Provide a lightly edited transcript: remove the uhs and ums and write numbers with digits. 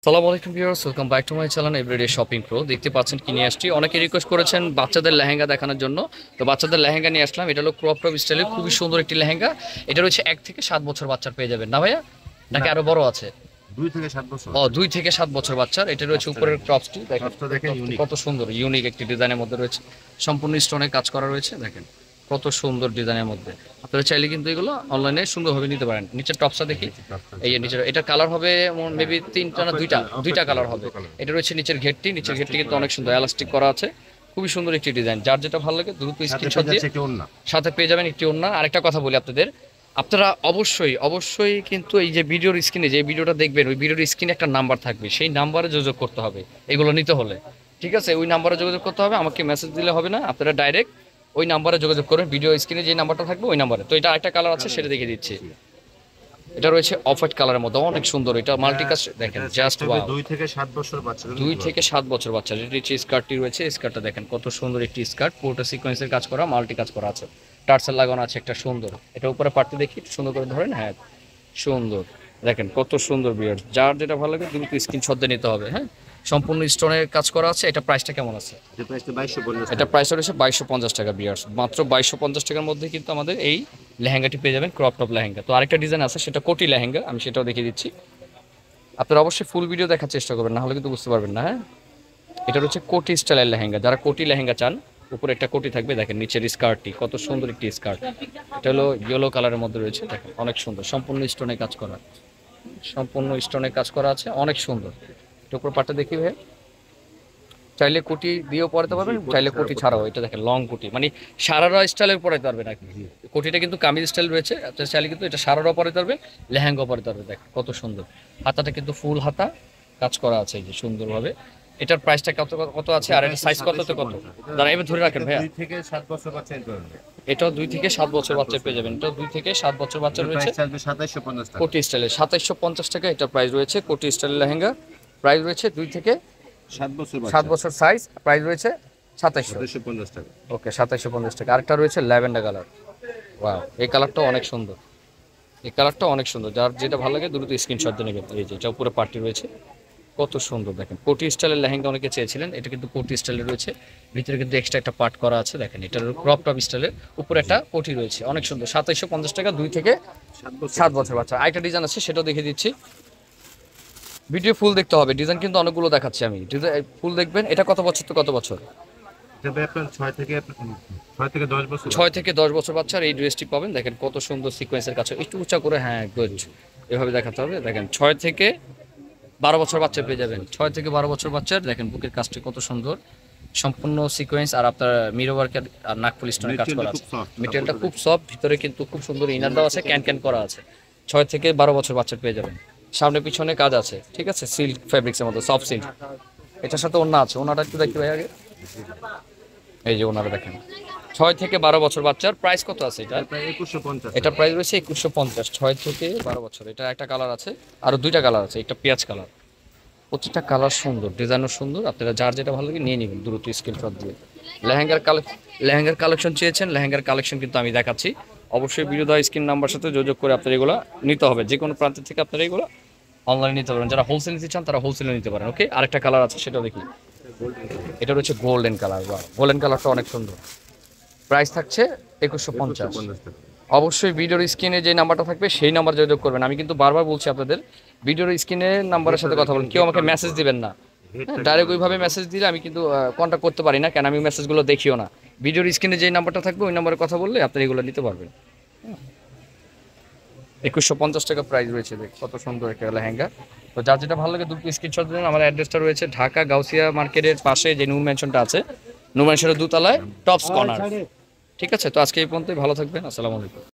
আসসালামু আলাইকুম viewers, welcome back to my channel everyday shopping pro. দেখতে পাচ্ছেন কি নিয়ে আসছি, অনেকে রিকোয়েস্ট করেছেন বাচ্চাদের লেহেঙ্গা দেখানোর জন্য। তো বাচ্চাদের লেহেঙ্গা নিয়ে আসলাম। এটা হলো ক্রপ টপ স্টাইলের খুবই সুন্দর একটি লেহেঙ্গা। এটা রয়েছে 1 থেকে 7 বছর বাচ্চার পেয়ে যাবেন না ভাইয়া, নাকি আরো বড় আছে? 2 থেকে 7 বছর। 2 থেকে 7 বছর বাচ্চার। এটা রয়েছে উপরের ক্রপসটি দেখেন, কত সুন্দর ইউনিক একটি ডিজাইনের মধ্যে রয়েছে। সম্পূর্ণ স্টোনে কাজ করা রয়েছে, দেখেন কত সুন্দর ডিজাইনের মধ্যে। আপনারা চাইলে কিন্তু এগুলো অনলাইনে সুন্দরভাবে নিতে পারেন। নিচের টপসটা দেখি, এই যে নিচের এটা কালার হবে মেবি 3টা না 2টা কালার হবে। এটা রয়েছে নিচের ঘেরটি কিন্তু অনেক সুন্দর এলাস্টিক করা আছে। খুবই সুন্দর একটি ডিজাইন, যার যেটা ভালো লাগে দ্রুত স্ক্রিনশট দিয়ে সাথে পেয়ে যাবেন একটি ওড়না। আরেকটা কথা বলি আপনাদের, আপনারা অবশ্যই কিন্তু এই যে ভিডিওর স্ক্রিনে যে ভিডিওটা দেখবেন, ওই ভিডিওর স্ক্রিনে একটা নাম্বার থাকবে, সেই নাম্বারে যোগাযোগ করতে হবে এগুলো নিতে হলে। ঠিক আছে, ওই নাম্বারে যোগাযোগ করতে হবে, আমাকে মেসেজ দিলে হবে না। আপনারা ডাইরেক্ট ওই নাম্বারে যোগাযোগ করবেন, ভিডিও স্ক্রিনে যে নাম্বারটা থাকবে ওই নাম্বারে। তো এটা আরেকটা কালার আছে, সেটা দেখিয়ে দিচ্ছি। এটা রয়েছে অফ হোয়াইট কালারের মধ্যে, অনেক সুন্দর। এটা মাল্টিকাস্ট দেখেন, জাস্ট ওয়াও। 2 থেকে 7 বছর বাচ্চা। 2 থেকে 7 বছর বাচ্চা। এটা হচ্ছে স্কার্টটি রয়েছে, স্কার্টটা দেখেন কত সুন্দর একটি স্কার্ট, পুরোটা সিকোয়েন্সের কাজ করা, মাল্টি কাজ করা আছে, টার্সেল লাগানো আছে একটা সুন্দর। এটা উপরে পার্টি দেখি সুন্দর করে ধরেন, হ্যাঁ সুন্দর, দেখেন কত সুন্দর বিয়ার। যার যেটা ভালো লাগে দ্রুত স্ক্রিনশট দিয়ে নিতে হবে। হ্যাঁ, সম্পূর্ণ স্টোনের কাজ করা আছে। এটা প্রাইসটা কেমন আছে? এটা প্রাইস রয়েছে 2250 টাকা বিয়ার্স। মাত্র 2250 টাকার মধ্যে কিন্তু আমাদের এই লেহেঙ্গাটি পেয়ে যাবেন, ক্রপ টপ লেহেঙ্গা। তো আরেকটা ডিজাইন আছে, সেটা কোটি লেহেঙ্গা, আমি সেটাও দেখিয়ে দিচ্ছি। আপনারা অবশ্যই ফুল ভিডিও দেখার চেষ্টা করবেন, না হলে কিন্তু বুঝতে পারবেন না। হ্যাঁ, এটা হচ্ছে কোটি স্টাইলের লেহেঙ্গা। যারা কোটি লেহেঙ্গা চান, উপরে একটা কোটি থাকবে, দেখেন নিচের স্কার্টটি কত সুন্দর একটি স্কার্ট। এটা হলো ইয়েলো কালারের মধ্যে রয়েছে, দেখেন অনেক সুন্দর, সম্পূর্ণ স্টোনে কাজ করা, সম্পূর্ণ স্টোনে কাজ করা আছে, অনেক সুন্দর। এটা উপর পাটটা দেখি ভাই, চাইলে কোটি দিয়েও পরাতে পারবেন, চাইলে কোটি ছাড়াও। এটা দেখেন লং কোটি, মানে সারারা স্টাইলের পরাতে পারবেন আর কি। কোটিটা কিন্তু কামিজ স্টাইল রয়েছে, আপনার চাইলে কিন্তু এটা সারারাও পরাতে পারবেন, লেহেঙ্গাও পরাতে পারবেন। দেখেন কত সুন্দর, হাতাটা কিন্তু ফুল হাতা কাজ করা আছে এই যে সুন্দরভাবে। এটার প্রাইসটা কত কত আছে, আর এটা সাইজ কত কত? দাঁড়া এবার ধরে রাখেন ভাইয়া। 2 থেকে 7 বছর বাচ্চা এটাও 2 থেকে 7 বছর বাচ্চা পেয়ে যাবেন। এটাও 2 থেকে 7 বছর বাচ্চা রয়েছে। 2750 টাকা কোটি স্টাইলের 2750 টাকা এটা প্রাইস রয়েছে। কোটি স্টাইলের লেহেঙ্গা প্রাইস রয়েছে 2 থেকে 7 বছর সাইজ, প্রাইস রয়েছে 2750 টাকা। ওকে, 2750 টাকা। আরেকটা রয়েছে ল্যাভেন্ডার কালার, ওয়াও, এই কালারটাও অনেক সুন্দর, এই কালারটাও অনেক সুন্দর। যার যেটা ভালো লাগে দ্রুত স্ক্রিনশট দিয়ে নেবেন। এই যে এটা উপরে পার্টি রয়েছে, কত সুন্দর দেখেন। কোটি স্টাইলের লেহেঙ্গা অনেকে চেয়েছিলেন, এটা কিন্তু কোটি স্টাইলের রয়েছে। ভিতরে কিন্তু এক্সট্রা একটা পার্ট করা আছে, দেখেন এটার ক্রপ টপ স্টাইলের, উপরে একটা কোটি রয়েছে, অনেক সুন্দর। 2750 টাকা, 2 থেকে 7 বছর বাচ্চা। আরেকটা ডিজাইন আছে, সেটাও দেখিয়ে দিচ্ছি। ভিডিও ফুল দেখতে হবে, ডিজাইন কিন্তু অনেকগুলো দেখাচ্ছি আমি, ফুল দেখবেন। এটা কত বছর তো কত বছর? তবে আপনার 6 থেকে 10 বছর। 6 থেকে 10 বছর বাচ্চার এই ড্রেসটি পাবেন। দেখেন কত সুন্দর সিকোয়েন্সের কাছে, একটু উঁচা করে, হ্যাঁ গুড, এভাবে দেখাতে হবে। দেখেন 6 থেকে 12 বছর বাচ্চা পেয়ে যাবেন। 6 থেকে 12 বছর বাচ্চার দেখেন বুকের কাজটি কত সুন্দর, সম্পূর্ণ সিকোয়েন্স, আর আপনার মিরো ওয়ার্কের আর নাকফুল স্টোনের কাজ করা আছে। মেটেরিয়ালটা খুব সফট, ভিতরে কিন্তু খুব সুন্দর ইনার দেওয়া আছে, ক্যান করা আছে। 6 থেকে 12 বছর বাচ্চা পেয়ে যাবেন। সামনে পিছনে কাজ আছে, ঠিক আছে, সিল্ক ফ্যাব্রিক্সের মতো, সফট সিল্ক। এটার সাথে ওড়না আছে, ওড়নাটা একটু দেখতে ভাই আগে। এই যে ওনারা দেখেন 6 থেকে 12 বছর বাচ্চার। প্রাইস কত আছে এটা? 2150। এটা প্রাইস রয়েছে 2150, 6 থেকে 12 বছর। এটা একটা কালার আছে, আরো 2টা কালার আছে, একটা পেঁয়াজ কালার। প্রত্যেকটা কালার সুন্দর, ডিজাইনও সুন্দর। আপনারা যার যেটা ভালো লাগে নিয়ে নেবেন দ্রুত স্ক্রিনশট দিয়ে। লেহেঙ্গার কালেকশন চেয়েছেন, লেহেঙ্গার কালেকশন কিন্তু আমি দেখাচ্ছি। অবশ্যই ভিডিও দেওয়া স্ক্রিন নাম্বার সাথে যোগাযোগ করে আপনারা এগুলো নিতে হবে। যে কোনো প্রান্ত থেকে আপনারা এগুলো অনলাইনে নিতে পারেন। যারা হোলসেল নিতে চান তারা হোলসেলে নিতে পারেন। ওকে, আরেকটা কালার আছে, সেটাও দেখি। এটা রয়েছে গোল্ডেন কালার, বা গোল্ডেন কালারটা অনেক সুন্দর। প্রাইস থাকছে 2150 টাকা। অবশ্যই ভিডিওর স্ক্রিনে যে নাম্বারটা থাকবে সেই নাম্বার যোগাযোগ করবেন। আমি কিন্তু বারবার বলছি আপনাদের, ভিডিওর স্ক্রিনে নাম্বারের সাথে কথা বলুন, কেউ আমাকে মেসেজ দিবেন না। ডাইরেক্ট ওইভাবে মেসেজ দিলে আমি কিন্তু কন্ট্যাক্ট করতে পারি না, কেন আমি মেসেজগুলো দেখিও না। ভিডিওর স্ক্রিনে যে নাম্বারটা থাকবে ওই নাম্বারে কথা বললে আপনি এগুলো নিতে পারবেন। 2150 টাকা প্রাইস রয়েছে, দেখ কত সুন্দর একটা লেহেঙ্গা। তো যার যেটা ভালো লাগে দ্রুত স্ক্রিনশট দিন। আমার অ্যাড্রেসটা রয়েছে ঢাকা গাউসিয়া মার্কেটের পাশে যে নূর ম্যানশনটা আছে, নূর ম্যানশনের দোতলায় টপস কর্নার। ঠিক আছে, তো আজকে এই পর্যন্তই, ভালো থাকবেন, আসসালামু আলাইকুম।